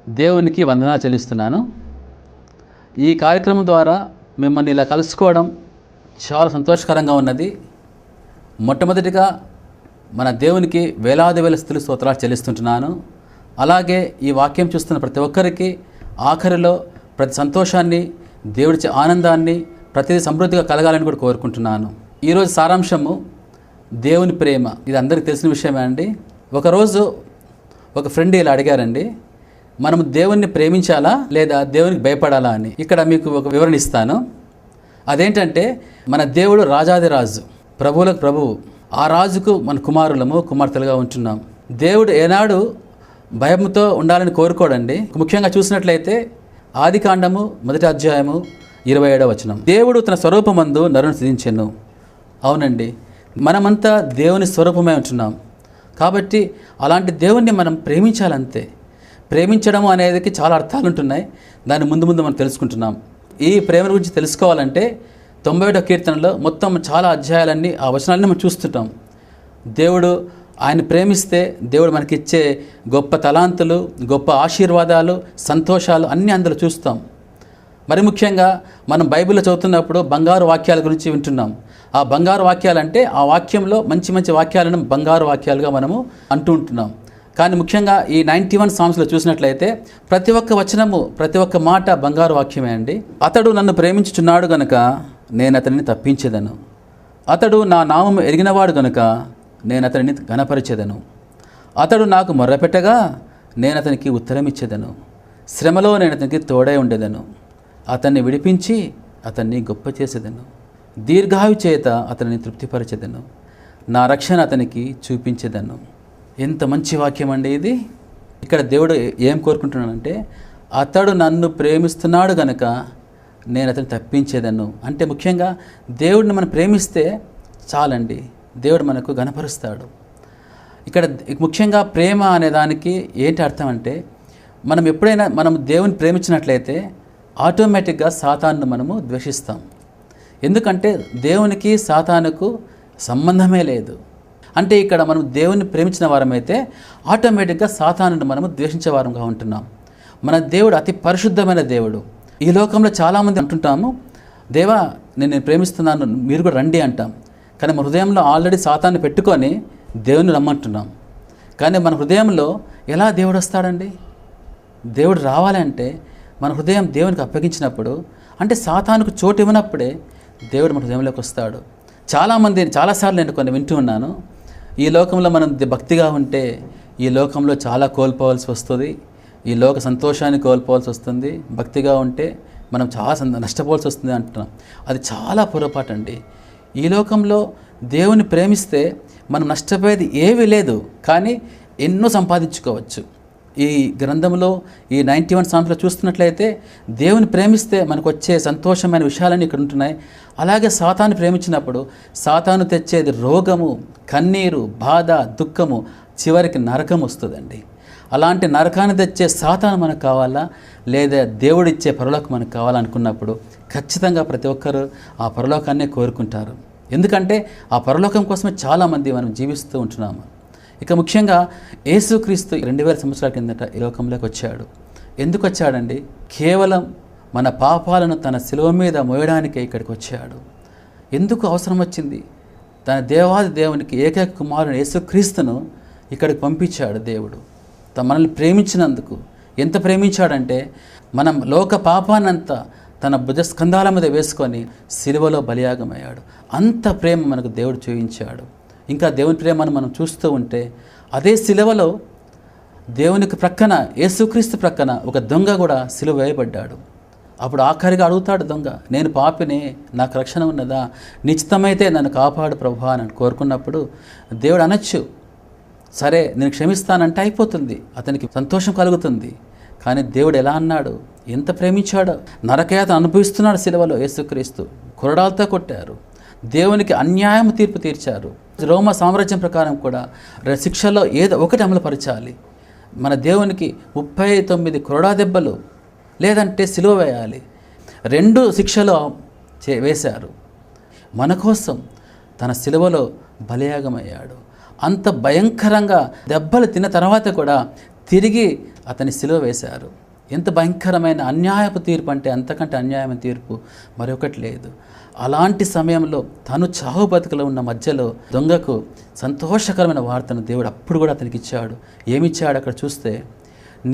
దేవునికి వందనాలు చెల్లిస్తున్నాను. ఈ కార్యక్రమం ద్వారా మిమ్మల్ని ఇలా కలుసుకోవడం చాలా సంతోషకరంగా ఉన్నది. మొట్టమొదటిగా మన దేవునికి వేలాది వేల స్తుతులు స్తోత్రాలు చెల్లిస్తుంటున్నాను. అలాగే ఈ వాక్యం చూస్తున్న ప్రతి ఒక్కరికి ఆఖరిలో ప్రతి సంతోషాన్ని, దేవుడిచ్చే ఆనందాన్ని, ప్రతిదీ సమృద్ధిగా కలగాలని కూడా కోరుకుంటున్నాను. ఈరోజు సారాంశము దేవుని ప్రేమ. ఇది అందరికీ తెలిసిన విషయమే అండి. ఒకరోజు ఒక ఫ్రెండ్ ఇలా అడిగారండి, మనము దేవుణ్ణి ప్రేమించాలా లేదా దేవునికి భయపడాలా అని. ఇక్కడ మీకు ఒక వివరణ ఇస్తాను. అదేంటంటే, మన దేవుడు రాజాదిరాజు, ప్రభువులకు ప్రభువు. ఆ రాజుకు మన కుమారులము కుమార్తెలుగా ఉంటున్నాం. దేవుడు ఏనాడు భయంతో ఉండాలని కోరుకోడండి. ముఖ్యంగా చూసినట్లయితే ఆదికాండము 1వ అధ్యాయము 27వ వచనం, దేవుడు తన స్వరూపమందు నరుని సృజించెను. అవునండి, మనమంతా దేవుని స్వరూపమై ఉంటున్నాం. కాబట్టి అలాంటి దేవుణ్ణి మనం ప్రేమించాలంతే. ప్రేమించడం అనేది చాలా అర్థాలు ఉంటున్నాయి. దాన్ని ముందు మనం తెలుసుకుంటున్నాం. ఈ ప్రేమ గురించి తెలుసుకోవాలంటే 91వ కీర్తనలో మొత్తం చాలా అధ్యాయాలన్నీ, ఆ వచనాలన్నీ మనం చూస్తుంటాం. దేవుడు ఆయన ప్రేమిస్తే దేవుడు మనకిచ్చే గొప్ప తలాంతులు, గొప్ప ఆశీర్వాదాలు, సంతోషాలు అన్నీ అందులో చూస్తాం. మరి ముఖ్యంగా మనం బైబిల్లో చదువుతున్నప్పుడు బంగారు వాక్యాల గురించి వింటున్నాం. ఆ బంగారు వాక్యాలంటే ఆ వాక్యంలో మంచి మంచి వాక్యాలను బంగారు వాక్యాలుగా మనము అంటూ ఉంటున్నాం. కానీ ముఖ్యంగా ఈ 91 సామ్స్లో చూసినట్లయితే ప్రతి ఒక్క వచనము, ప్రతి ఒక్క మాట బంగారు వాక్యమే అండి. అతడు నన్ను ప్రేమించుచున్నాడు గనుక నేను అతనిని తప్పించేదను. అతడు నా నామము ఎరిగినవాడు గనుక నేను అతనిని ఘనపరిచెదను. అతడు నాకు మొర్రపెట్టగా నేను అతనికి ఉత్తరం ఇచ్చేదను. శ్రమలో నేను అతనికి తోడై ఉండేదను. అతన్ని విడిపించి అతన్ని గొప్ప చేసేదను. దీర్ఘాయు చేత అతనిని తృప్తిపరచెదను. నా రక్షణ అతనికి చూపించేదను. ఎంత మంచి వాక్యం అండి ఇది. ఇక్కడ దేవుడు ఏం కోరుకుంటున్నాడంటే, అతడు నన్ను ప్రేమిస్తున్నాడు గనక నేను అతన్ని తప్పించేదను. అంటే ముఖ్యంగా దేవుడిని మనం ప్రేమిస్తే చాలండి, దేవుడు మనకు ఘనపరుస్తాడు. ఇక్కడ ముఖ్యంగా ప్రేమ అనే దానికి ఏంటి అర్థం అంటే, మనం ఎప్పుడైనా మనం దేవుని ప్రేమించినట్లయితే ఆటోమేటిక్గా సాతానును మనము ద్వేషిస్తాం. ఎందుకంటే దేవునికి సాతానుకు సంబంధమే లేదు. అంటే ఇక్కడ మనం దేవుని ప్రేమించిన వారమైతే ఆటోమేటిక్గా సాతానును మనము ద్వేషించే వారంగా ఉంటున్నాం. మన దేవుడు అతి పరిశుద్ధమైన దేవుడు. ఈ లోకంలో చాలామంది అంటుంటాము, దేవా నేను ప్రేమిస్తున్నాను, మీరు కూడా రండి అంటాం. కానీ మన హృదయంలో ఆల్రెడీ సాతాన్ని పెట్టుకొని దేవుని రమ్మంటున్నాం. కానీ మన హృదయంలో ఎలా దేవుడు వస్తాడండి? దేవుడు రావాలంటే మన హృదయం దేవునికి అప్పగించినప్పుడు, అంటే సాతానుకు చోటు ఇవ్వనప్పుడే దేవుడు మన హృదయంలోకి వస్తాడు. చాలాసార్లు నేను కొన్ని వింటూ ఉన్నాను, ఈ లోకంలో మనం భక్తిగా ఉంటే ఈ లోకంలో చాలా కోల్పోవాల్సి వస్తుంది, ఈ లోక సంతోషాన్ని కోల్పోవాల్సి వస్తుంది. భక్తిగా ఉంటే మనం చాలా నష్టపోవాల్సి వస్తుంది అంటున్నాం. అది చాలా పొరపాటు అండి. ఈ లోకంలో దేవుని ప్రేమిస్తే మనం నష్టపోయేది ఏమీ లేదు, కానీ ఎన్నో సంపాదించుకోవచ్చు. ఈ గ్రంథంలో ఈ 91 సామ్స్లో చూస్తున్నట్లయితే దేవుని ప్రేమిస్తే మనకు వచ్చే సంతోషమైన విషయాలన్నీ ఇక్కడ ఉంటున్నాయి. అలాగే సాతాను ప్రేమించినప్పుడు సాతాను తెచ్చేది రోగము, కన్నీరు, బాధ, దుఃఖము, చివరికి నరకం వస్తుందండి. అలాంటి నరకాన్ని తెచ్చే సాతాను మనకు కావాలా లేదా దేవుడిచ్చే పరలోకం మనకు కావాలనుకున్నప్పుడు ఖచ్చితంగా ప్రతి ఒక్కరూ ఆ పరలోకాన్నే కోరుకుంటారు. ఎందుకంటే ఆ పరలోకం కోసమే చాలామంది మనం జీవిస్తూ ఉంటున్నాము. ఇక ముఖ్యంగా యేసుక్రీస్తు 2000 సంవత్సరాల కిందట ఈ లోకంలోకి వచ్చాడు. ఎందుకు వచ్చాడండి? కేవలం మన పాపాలను తన శిలువ మీద మోయడానికే ఇక్కడికి వచ్చాడు. ఎందుకు అవసరం వచ్చింది? తన దేవాది దేవునికి ఏకైక కుమారుని యేసుక్రీస్తును ఇక్కడికి పంపించాడు దేవుడు మనల్ని ప్రేమించినందుకు. ఎంత ప్రేమించాడంటే, మనం లోక పాపానంతా తన భుజస్కంధాల మీద వేసుకొని శిలువలో బలియాగమయ్యాడు. అంత ప్రేమ మనకు దేవుడు చూపించాడు. ఇంకా దేవుని ప్రేమను మనం చూస్తూ ఉంటే అదే శిలువలో దేవునికి ప్రక్కన, యేసుక్రీస్తు ప్రక్కన ఒక దొంగ కూడా శిలువ వేయబడ్డాడు. అప్పుడు ఆఖరిగా అడుగుతాడు దొంగ, నేను పాపిని, నాకు రక్షణ ఉన్నదా? నిశ్చితమైతే నన్ను కాపాడు ప్రభువా అని కోరుకున్నప్పుడు దేవుడు అనొచ్చు, సరే నేను క్షమిస్తానంటే అయిపోతుంది, అతనికి సంతోషం కలుగుతుంది. కానీ దేవుడు ఎలా అన్నాడు? ఎంత ప్రేమించాడో! నరకయాతన అనుభవిస్తున్నాడు శిలువలో యేసుక్రీస్తు. కొరడాలతో కొట్టారు, దేవునికి అన్యాయం తీర్పు తీర్చారు. రోమా సామ్రాజ్యం ప్రకారం కూడా శిక్షలో ఏదో ఒకటి అమలుపరచాలి. మన దేవునికి 39 కొరడా దెబ్బలు లేదంటే సిలువ వేయాలి. 2 శిక్షలో వేశారు. మన కోసం తన సిలువలో బలియాగమయ్యాడు. అంత భయంకరంగా దెబ్బలు తిన్న తర్వాత కూడా తిరిగి అతని సిలువ వేశారు. ఎంత భయంకరమైన అన్యాయపు తీర్పు అంటే, అంతకంటే అన్యాయమైన తీర్పు మరొకటి లేదు. అలాంటి సమయంలో తను చావు బతుకులో ఉన్న మధ్యలో దొంగకు సంతోషకరమైన వార్తను దేవుడు అప్పుడు కూడా అతనికి ఇచ్చాడు. ఏమిచ్చాడు అక్కడ చూస్తే,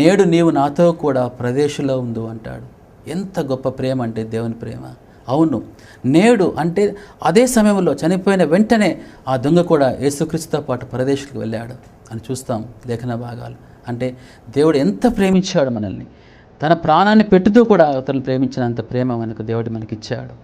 నేడు నీవు నాతో కూడా ప్రదేశంలో ఉండు అంటాడు. ఎంత గొప్ప ప్రేమ అంటే దేవుని ప్రేమ. అవును, నేడు అంటే అదే సమయంలో చనిపోయిన వెంటనే ఆ దొంగ కూడా యేసుక్రీస్తుతో పాటు పరదేశులకు వెళ్ళాడు అని చూస్తాం లేఖన భాగాలు. అంటే దేవుడు ఎంత ప్రేమించాడు మనల్ని, తన ప్రాణాన్ని పెట్టుతూ కూడా అతను ప్రేమించినంత ప్రేమ మనకు దేవుడు మనకిచ్చాడు.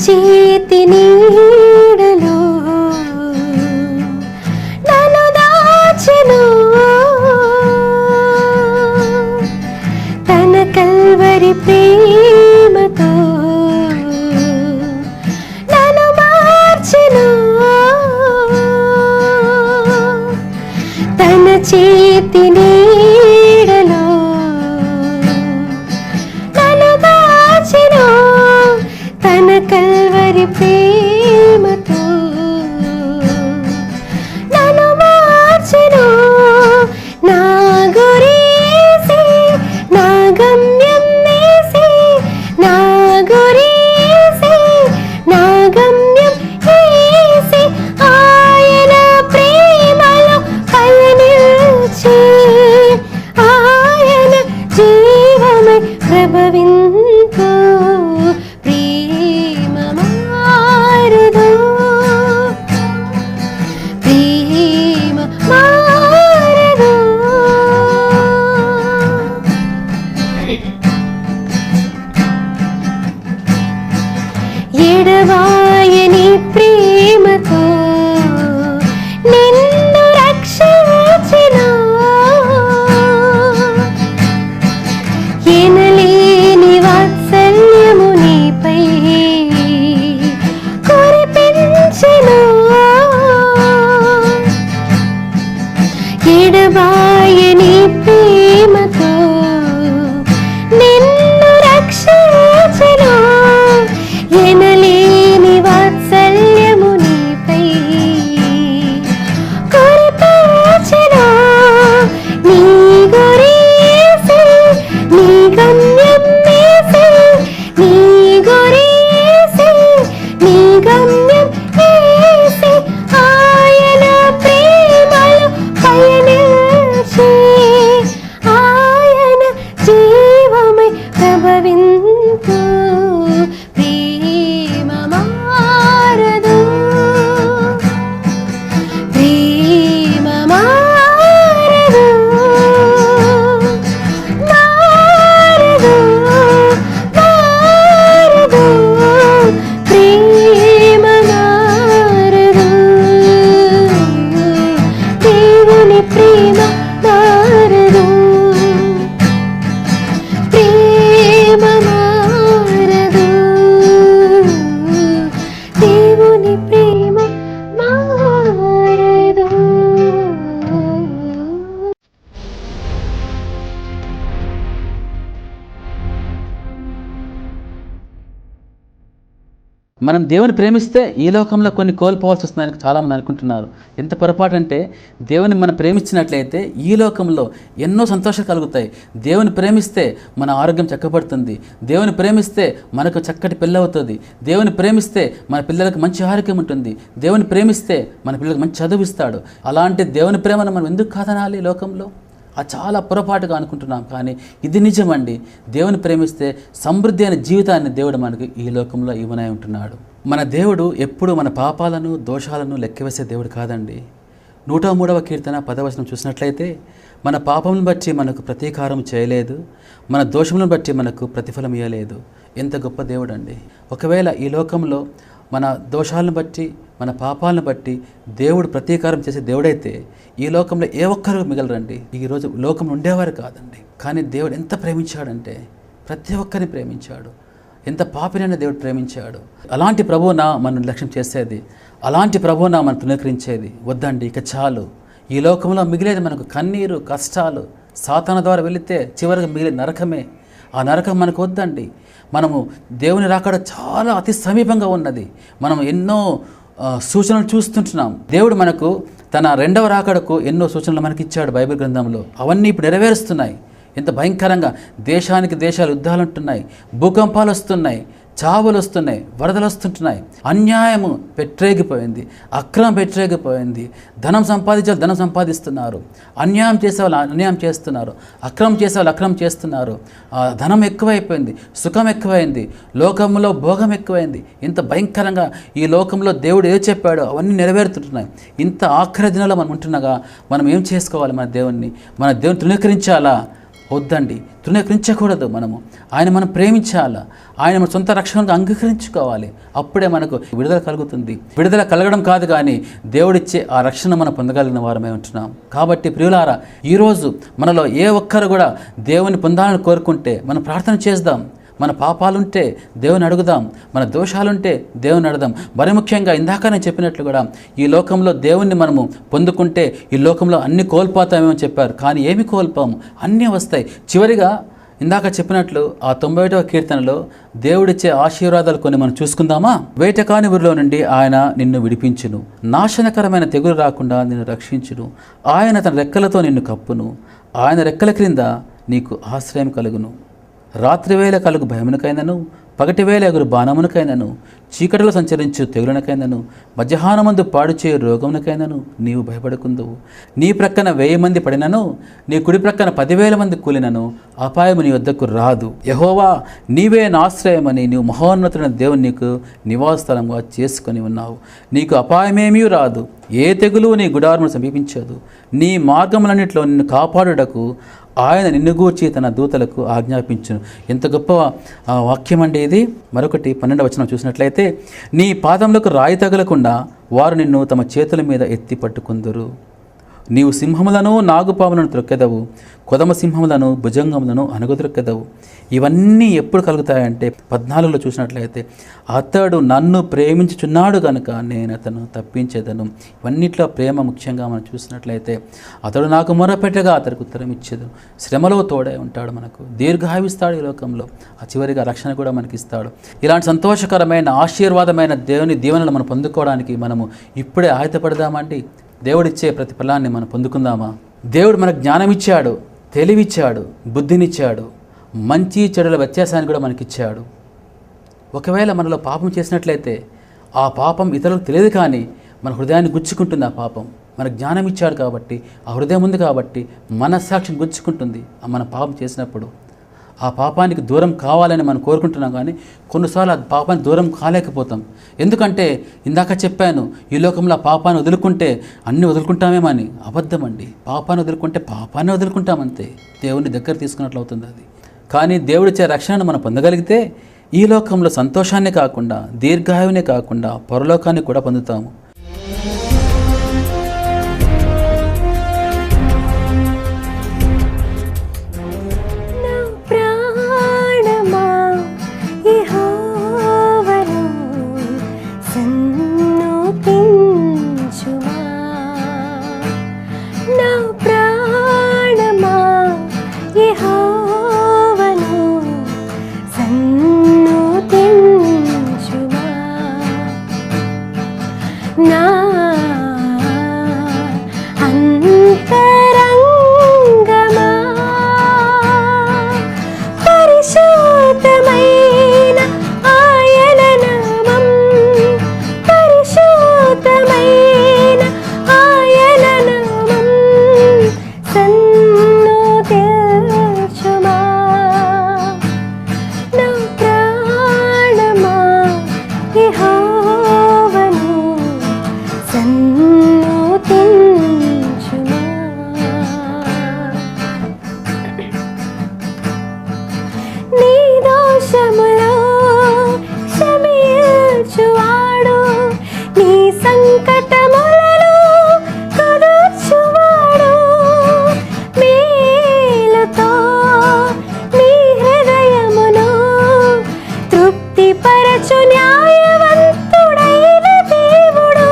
చేతి నీడలో నన్ను దాచెను, తన కల్వరి ప్రేమతో నన్ను మార్చెను. తన చేతి నీడలో నన్ను దాచెను, తన కల్వరి ప్రేమతో నన్ను మార్చెను. నా గురీసి నా గమ్యం వేసి, నా గురీసి నా గమ్యం వేసి, ఆయన ప్రేమలో పయనించి ఆయన జీవమై ప్రభవింతు. ఎడవాయని ప్రేమతో నిన్ను రక్షించెను, ఎనలేని వాత్సల్యము నీపై కురిపించెను. ఎడవాయని ప్రేమతో నిన్ను రక్షించెను, ఎనలేని వాత్సల్యము నీపై కురిపించెను. నీ గురీసి నీ గమ్యం వేసి, నీ గురీసి నీ గమ్యం వేసి, ఆయన ప్రేమలో పయనించి ఆయన జీవమై ప్రభవింతు. ప్రేమ మారదు, ప్రేమ మారదు, మారదు, మారదు, ప్రేమ మారదు. దేవుని ప్రేమ మారదు, ప్రేమ మారదు, దేవుని ప్రేమ మారదు. మనం దేవుని ప్రేమిస్తే ఈ లోకంలో కొన్ని కోల్పోవాల్సి వస్తుందని చాలామంది అనుకుంటున్నారు. ఎంత పొరపాటు అంటే, దేవుని మనం ప్రేమించినట్లయితే ఈ లోకంలో ఎన్నో సంతోషాలు కలుగుతాయి. దేవుని ప్రేమిస్తే మన ఆరోగ్యం చక్కబడుతుంది, దేవుని ప్రేమిస్తే మనకు చక్కటి పెళ్ళి అవుతుంది, దేవుని ప్రేమిస్తే మన పిల్లలకు మంచి ఆరోగ్యం ఉంటుంది, దేవుని ప్రేమిస్తే మన పిల్లలకు మంచి చదువు ఇస్తాడు. అలాంటి దేవుని ప్రేమను మనం ఎందుకు కాదనాలి లోకంలో? అది చాలా పొరపాటుగా అనుకుంటున్నాం, కానీ ఇది నిజమండి. దేవుని ప్రేమిస్తే సమృద్ధి అయిన జీవితాన్ని దేవుడు మనకు ఈ లోకంలో ఇవ్వనై ఉంటున్నాడు. మన దేవుడు ఎప్పుడు మన పాపాలను దోషాలను లెక్కవేసే దేవుడు కాదండి. 103వ కీర్తన 10వ వచనం చూసినట్లయితే, మన పాపములను బట్టి మనకు ప్రతీకారం చేయలేదు, మన దోషములను బట్టి మనకు ప్రతిఫలం ఇవ్వలేదు. ఎంత గొప్ప దేవుడు అండి. ఒకవేళ ఈ లోకంలో మన దోషాలను బట్టి మన పాపాలను బట్టి దేవుడు ప్రతీకారం చేసే దేవుడైతే ఈ లోకంలో ఏ ఒక్కరు మిగలరండి. ఈరోజు లోకంలో ఉండేవారు కాదండి. కానీ దేవుడు ఎంత ప్రేమించాడంటే ప్రతి ఒక్కరిని ప్రేమించాడు. ఎంత పాపినైనా దేవుడు ప్రేమించాడు. అలాంటి ప్రభువునా మనం లక్ష్యం చేసేది, అలాంటి ప్రభువునా మనం తృణీకరించేది వద్దండి. ఇక చాలు. ఈ లోకంలో మిగిలేది మనకు కన్నీరు, కష్టాలు, సాతాను ద్వారా వెళితే చివరికి మిగిలే నరకమే. ఆ నరకం మనకు వద్దండి. మనము దేవుని రాకడ చాలా అతి సమీపంగా ఉన్నది. మనం ఎన్నో సూచనలు చూస్తుంటున్నాం. దేవుడు మనకు తన రెండవ రాకడకు ఎన్నో సూచనలు మనకి ఇచ్చాడు బైబిల్ గ్రంథంలో. అవన్నీ ఇప్పుడు నెరవేరుస్తున్నాయి. ఎంత భయంకరంగా దేశానికి దేశాలు యుద్ధాలు ఉంటున్నాయి, భూకంపాలు వస్తున్నాయి, చావులు వస్తున్నాయి, వరదలు వస్తుంటున్నాయి. అన్యాయము పెట్టరేగిపోయింది, అక్రమం పెట్టరేగిపోయింది. ధనం సంపాదిస్తున్నారు, అన్యాయం చేసేవాళ్ళు అన్యాయం చేస్తున్నారు, అక్రమం చేసేవాళ్ళు అక్రమం చేస్తున్నారు. ధనం ఎక్కువైపోయింది, సుఖం ఎక్కువైంది, లోకంలో భోగం ఎక్కువైంది. ఇంత భయంకరంగా ఈ లోకంలో దేవుడు ఏదో చెప్పాడో అవన్నీ నెరవేరుతుంటున్నాయి. ఇంత ఆఖరి దినాల్లో మనం ఉంటున్నాగా మనం ఏం చేసుకోవాలి? మన దేవుణ్ణి తృణీకరించాలా? వద్దండి, తృణీకరించకూడదు. మనం ప్రేమించాలా? ఆయన మన సొంత రక్షణగా అంగీకరించుకోవాలి. అప్పుడే మనకు విడుదల కలుగుతుంది. విడుదల కలగడం కాదు కానీ దేవుడిచ్చే ఆ రక్షణ మనం పొందగలిగిన వారమే ఉంటున్నాం. కాబట్టి ప్రియులారా, ఈరోజు మనలో ఏ ఒక్కరు కూడా దేవుని పొందాలని కోరుకుంటే మనం ప్రార్థన చేద్దాం. మన పాపాలుంటే దేవుని అడుగుదాం, మన దోషాలుంటే దేవుని అడుగుదాం. మరి ముఖ్యంగా ఇందాక నేను చెప్పినట్లు కూడా ఈ లోకంలో దేవుణ్ణి మనము పొందుకుంటే ఈ లోకంలో అన్ని కోల్పోతామేమో చెప్పారు. కానీ ఏమి కోల్పోము, అన్నీ వస్తాయి. చివరిగా ఇందాక చెప్పినట్లు ఆ 91వ కీర్తనలో దేవుడిచ్చే ఆశీర్వాదాలు కొన్ని మనం చూసుకుందామా? వేటకాని ఊరిలో నుండి ఆయన నిన్ను విడిపించును, నాశనకరమైన తెగులు రాకుండా నిన్ను రక్షించును, ఆయన తన రెక్కలతో నిన్ను కప్పును, ఆయన రెక్కల క్రింద నీకు ఆశ్రయం కలుగును. రాత్రివేళ కలుగు భయమునకైనను, పగటివేళ ఎగురు బాణమునకైనను, చీకటిలో సంచరించు తెగులనకైనను, మధ్యాహ్నమందు పాడు చేయు రోగమునకైనను నీవు భయపడకుందువు. నీ ప్రక్కన 1000 మంది పడినను, నీ కుడి ప్రక్కన 10,000 మంది కూలినను అపాయము నీ వద్దకు రాదు. యెహోవా నీవే నా ఆశ్రయమని నీవు మహోన్నతుడైన దేవుని నీకు నివాసస్థలంగా చేసుకొని ఉన్నావు. నీకు అపాయమేమీ రాదు, ఏ తెగులు నీ గుడారమును సమీపించదు. నీ మార్గములన్నింటిలో నిన్ను కాపాడుటకు ఆయన నిన్ను గూర్చి తన దూతలకు ఆజ్ఞాపించును. ఎంత గొప్ప వాక్యం అండి ఇది. మరొకటి 12వ వచనం చూసినట్లయితే, నీ పాదములకు రాయి తగలకుండా వారు నిన్ను తమ చేతుల మీద ఎత్తి పట్టుకుందురు. నీవు సింహములను నాగుపాములను త్రొక్కెదవు, కొదమ సింహములను భుజంగములను అణగద్రొక్కెదవు. ఇవన్నీ ఎప్పుడు కలుగుతాయంటే 14లో చూసినట్లయితే, అతడు నన్ను ప్రేమించుచున్నాడు కనుక నేను అతను తప్పించేదను. ఇవన్నిట్లో ప్రేమ ముఖ్యంగా మనం చూసినట్లయితే, అతడు నాకు మొరపెట్టగా అతడికి ఉత్తరం ఇచ్చేదు. శ్రమలో తోడే ఉంటాడు, మనకు దీర్ఘాయుస్తాడు ఈ లోకంలో. ఆ చివరిగా రక్షణ కూడా మనకి ఇస్తాడు. ఇలాంటి సంతోషకరమైన ఆశీర్వాదమైన దేవుని దీవెనలు మనం పొందుకోవడానికి మనము ఇప్పుడే ఆయుధపడదామండి. దేవుడిచ్చే ప్రతి ఫలాన్ని మనం పొందుకుందామా? దేవుడు మనకు జ్ఞానం ఇచ్చాడు, తెలివిచ్చాడు, బుద్ధినిచ్చాడు, మంచి చెడుల వ్యత్యాసాన్ని కూడా మనకిచ్చాడు. ఒకవేళ మనలో పాపం చేసినట్లయితే ఆ పాపం ఇతరులకు తెలియదు, కానీ మన హృదయాన్ని గుచ్చుకుంటుంది. ఆ పాపం మన జ్ఞానం ఇచ్చాడు కాబట్టి, ఆ హృదయం ఉంది కాబట్టి మనస్సాక్షిని గుచ్చుకుంటుంది. మన పాపం చేసినప్పుడు ఆ పాపానికి దూరం కావాలని మనం కోరుకుంటున్నాం, కానీ కొన్నిసార్లు ఆ పాపానికి దూరం కాలేకపోతాం. ఎందుకంటే ఇందాక చెప్పాను, ఈ లోకంలో ఆ పాపాన్ని వదులుకుంటే అన్నీ వదులుకుంటామేమని. అబద్ధం అండి. పాపాన్ని వదులుకుంటే పాపాన్ని వదులుకుంటామంతే, దేవుని దగ్గర తీసుకున్నట్లు అవుతుంది అది. కానీ దేవుడిచ్చే రక్షణను మనం పొందగలిగితే ఈ లోకంలో సంతోషాన్ని కాకుండా, దీర్ఘాయువునే కాకుండా పరలోకాన్ని కూడా పొందుతాము. నిమిషములో క్షమించువాడు, నీ సంకటములను కుదుర్చువాడు, మేలుతో నీ హృదయమును తృప్తిపరచు న్యాయవంతుడైన దేవుడు.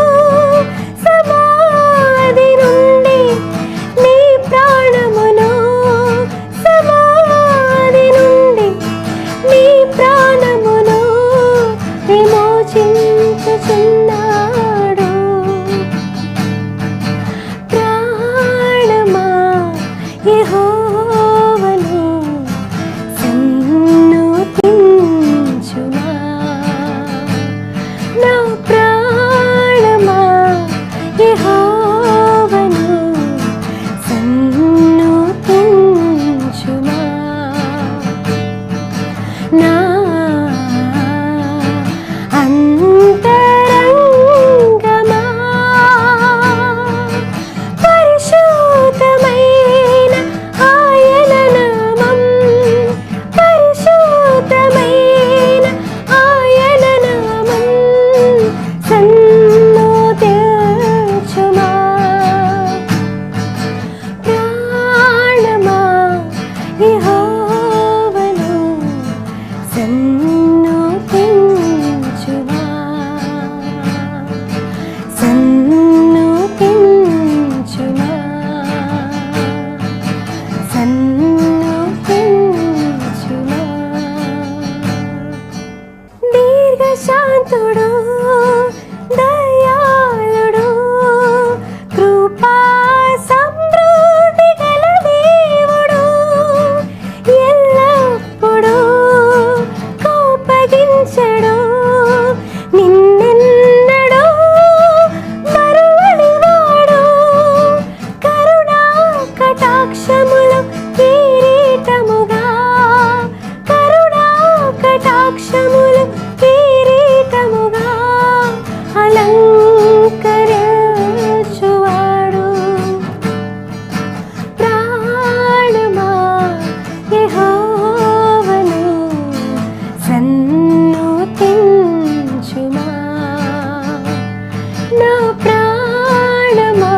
సమాధి నుండి నీ ప్రాణమును, సమాధి నుండి నీ ప్రాణమును విమోచించుచున్నాడు. ప్రాణమా యెహోవాను సన్నుతించుమా, నా ప్రాణమా యెహోవాను సన్నుతించుమా. నా అంతరంగమా పరిశుద్ధమైన ఆయన నామం, పరిశుద్ధమైన ఆయన నామం సన్నుతించుమా. ప్రాణమా యెహోవాను సన్నుతించుమా, సన్నుతించుమా, సన్నుతించుమా. దీర్ఘశాంతుడు, దయాళుడు, కృపా సమృద్ధి గల దేవుడు, ఎల్లప్పుడూ కోపగించడు, నిన్నెన్నడూ మరువనివాడు, కరుణా కటాక్షములు కిరీటముగా, కరుణా కటాక్షములు కిరీటముగా అలంకరించువాడు. ప్రాణమా యెహోవాను సన్నుతించుమా, నా ప్రాణమా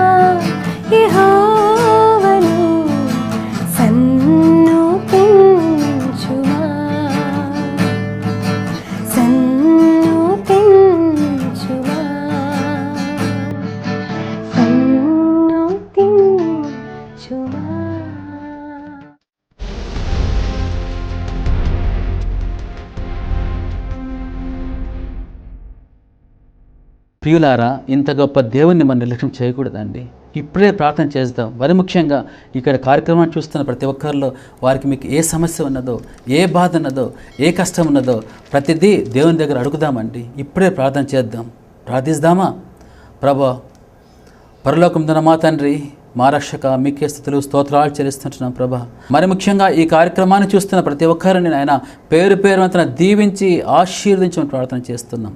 యెహోవాను సన్నుతించుమా, సన్నుతించుమా, సన్నుతించుమా. ప్రియులారా, ఇంత గొప్ప దేవుణ్ణి మనం నిర్లక్ష్యం చేయకూడదండి. ఇప్పుడే ప్రార్థన చేద్దాం. మరి ముఖ్యంగా ఇక్కడ కార్యక్రమాన్ని చూస్తున్న ప్రతి ఒక్కరిలో వారికి మీకు ఏ సమస్య ఉన్నదో, ఏ బాధ ఉన్నదో, ఏ కష్టం ఉన్నదో ప్రతిదీ దేవుని దగ్గర అడుగుదామండి. ఇప్పుడే ప్రార్థన చేద్దాం. ప్రార్థిద్దామా? ప్రభా, పరలోకమున మా తండ్రి, మా రక్షక, మీకే స్తుతులు స్తోత్రాలు చెల్లిస్తుంటున్నాం ప్రభా. మరి ముఖ్యంగా ఈ కార్యక్రమాన్ని చూస్తున్న ప్రతి ఒక్కరిని నాయన పేరు పేరున దీవించి ఆశీర్వదించమని ప్రార్థన చేస్తున్నాం.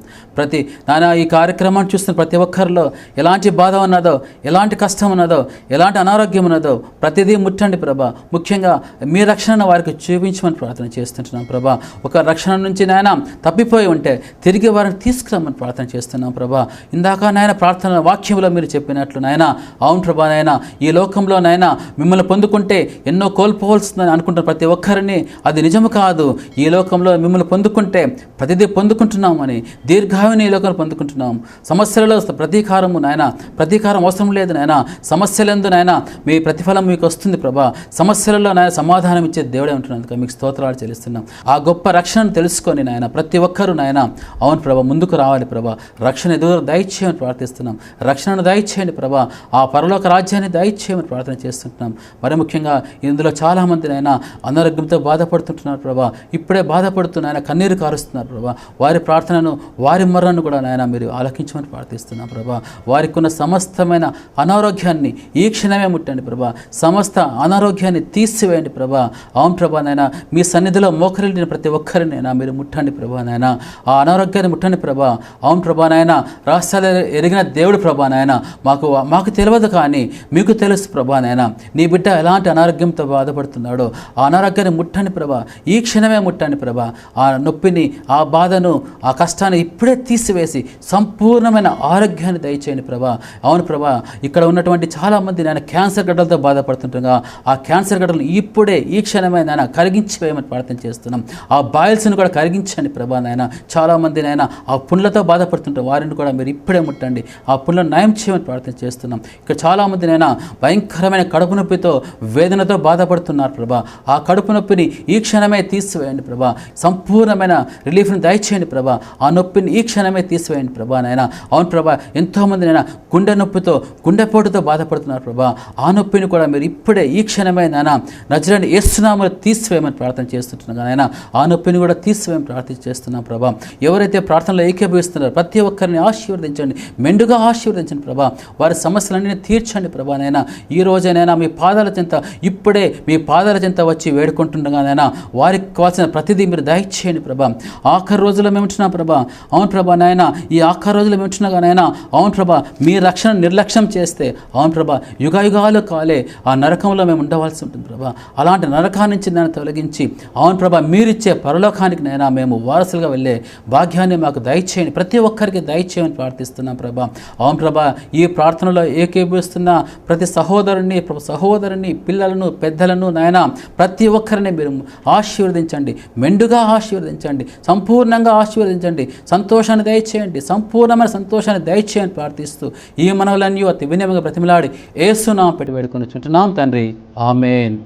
నాయన ఈ కార్యక్రమాన్ని చూస్తున్న ప్రతి ఒక్కరిలో ఎలాంటి బాధ ఉన్నదో, ఎలాంటి కష్టం ఉన్నదో, ఎలాంటి అనారోగ్యం ఉన్నదో ప్రతిదీ ముట్టండి ప్రభా. ముఖ్యంగా మీ రక్షణను వారికి చూపించమని ప్రార్థన చేస్తుంటున్నాం ప్రభా. ఒక రక్షణ నుంచి నాయన తప్పిపోయి ఉంటే తిరిగి వారిని తీసుకురామని ప్రార్థన చేస్తున్నాం ప్రభా. ఇందాక నాయన ప్రార్థన వాక్యంలో మీరు చెప్పినట్లు నాయన, అవును ప్రభా, నాయన ఈ లోకంలో నాయన మిమ్మల్ని పొందుకుంటే ఎన్నో కోల్పోవలసిందని అనుకుంటున్న ప్రతి ఒక్కరిని అది నిజము కాదు. ఈ లోకంలో మిమ్మల్ని పొందుకుంటే ప్రతిదీ పొందుకుంటున్నామని, దీర్ఘాయుని ఈ లోకంలో పొందుకుంటున్నాం. సమస్యలలో ప్రతీకారము నాయన, ప్రతీకారం అవసరం లేదు నాయన. సమస్యలందు నాయన మీ ప్రతిఫలం మీకు వస్తుంది ప్రభా. సమస్యలలో నాయన సమాధానం ఇచ్చే దేవుడే ఉంటున్నందుకు మీకు స్తోత్రాలు చెల్లిస్తున్నాం. ఆ గొప్ప రక్షణను తెలుసుకొని నాయన ప్రతి ఒక్కరూ నాయన, అవును ప్రభా, ముందుకు రావాలి ప్రభా. రక్షణ ఎదురు దయచేయమని ప్రార్థిస్తున్నాం. రక్షణను దయచేయండి ప్రభా. ఆ పరలోక రాజ్యాన్ని దయచేయమని ప్రార్థన చేస్తుంటున్నాం. మరి ముఖ్యంగా ఇందులో చాలామంది నాయన అనారోగ్యంతో బాధపడుతుంటున్నారు ప్రభా. ఇప్పుడే బాధపడుతూ నాయన కన్నీరు కారుస్తున్నారు ప్రభా. వారి ప్రార్థనను, వారి మరణను కూడా నాయన మీరు ఆలకించమని ప్రార్థిస్తున్నాం ప్రభా. వారికి ఉన్న సమస్తమైన అనారోగ్యాన్ని ఈ క్షణమే ముట్టండి ప్రభా. సమస్త అనారోగ్యాన్ని తీసివేయండి ప్రభా. అవును ప్రభా, నాయన మీ సన్నిధిలో మోకరిల్లిన ప్రతి ఒక్కరినైనా మీరు ముట్టండి ప్రభా. నాయన ఆ అనారోగ్యాన్ని ముట్టండి ప్రభా. అవును ప్రభా, నాయన రహస్యాలు ఎరిగిన దేవుడు ప్రభా. నాయన మాకు తెలియదు కానీ మీకు మీకు తెలుసు ప్రభా నాయన, నీ బిడ్డ ఎలాంటి అనారోగ్యంతో బాధపడుతున్నాడో ఆ అనారోగ్యాన్ని ముట్టండి ప్రభా, ఈ క్షణమే ముట్టండి ప్రభా. ఆ నొప్పిని, ఆ బాధను, ఆ కష్టాన్ని ఇప్పుడే తీసివేసి సంపూర్ణమైన ఆరోగ్యాన్ని దయచేయండి ప్రభా. అవును ప్రభా, ఇక్కడ ఉన్నటువంటి చాలామంది నాయన క్యాన్సర్ గడ్డలతో బాధపడుతుండగా ఆ క్యాన్సర్ గడ్డలను ఇప్పుడే ఈ క్షణమే నాయన కరిగించి వేయమని ప్రార్థన చేస్తున్నాం. ఆ బాయిల్స్ని కూడా కరిగించండి ప్రభా నాయన. చాలామంది నాయన ఆ పుండ్లతో బాధపడుతుంటారు, వారిని కూడా మీరు ఇప్పుడే ముట్టండి, ఆ పుండ్లను నయం చేయమని ప్రార్థన చేస్తున్నాం. ఇక్కడ చాలామంది నాయన భయంకరమైన కడుపు నొప్పితో, వేదనతో బాధపడుతున్నారు ప్రభా. ఆ కడుపు నొప్పిని ఈ క్షణమే తీసివేయండి ప్రభా. సంపూర్ణమైన రిలీఫ్ని దయచేయండి ప్రభా. ఆ నొప్పిని ఈ క్షణమే తీసివేయండి ప్రభా నాయన. అవును ప్రభా, ఎంతోమంది నాయన గుండె నొప్పితో, గుండెపోటుతో బాధపడుతున్నారు ప్రభా. ఆ నొప్పిని కూడా మీరు ఇప్పుడే ఈ క్షణమే నాయన నజరేయుడైన యేసు నామములో తీసివేయమని ప్రార్థన చేస్తుంటున్నాం నాయన. ఆ నొప్పిని కూడా తీసివేయమని ప్రార్థన చేస్తున్నాం ప్రభా. ఎవరైతే ప్రార్థనలో ఏకీభవిస్తున్నారో ప్రతి ఒక్కరిని ఆశీర్వదించండి, మెండుగా ఆశీర్వదించండి ప్రభా. వారి సమస్యలన్నీ తీర్చండి ప్రభా నాయన. ఈ రోజైనా మీ పాదాల చెంత, ఇప్పుడే మీ పాదాల చెంత వచ్చి వేడుకుంటుండగానైనా వారికి కావాల్సిన ప్రతిదీ మీరు దయచేయండి ప్రభా. ఆఖరి రోజుల్లో మేము ఉంటున్నాం ప్రభా. అవును ప్రభా నాయన, ఈ ఆఖరి రోజుల్లో మేము ఉంటున్నాగానైనా అవును ప్రభా, మీ రక్షణ నిర్లక్ష్యం చేస్తే అవును ప్రభా యుగాయుగాలు కాలే ఆ నరకంలో మేము ఉండవలసి ఉంటుంది ప్రభా. అలాంటి నరకాన్ని నుంచి నేను తొలగించి అవును ప్రభా మీరిచ్చే పరలోకానికి నైనా మేము వారసులుగా వెళ్ళే భాగ్యాన్ని మాకు దయచేయండి, ప్రతి ఒక్కరికి దయచేయమని ప్రార్థిస్తున్నాం ప్రభా. అవును ప్రభా, ఈ ప్రార్థనలో ఏకీభవిస్తున్న ప్రతి సహోదరుని, పిల్లలను, పెద్దలను నాయన ప్రతి ఒక్కరిని మీరు ఆశీర్వదించండి, మెండుగా ఆశీర్వదించండి, సంపూర్ణంగా ఆశీర్వదించండి, సంతోషాన్ని దయచేయండి, సంపూర్ణమైన సంతోషాన్ని దయచేయని ప్రార్థిస్తూ ఈ మనవులన్నీ అతి వినయంగా బ్రతిమలాడి యేసు నామమున పెట్టి వేడుకొనుచుంటున్నాం తండ్రి. ఆమేన్.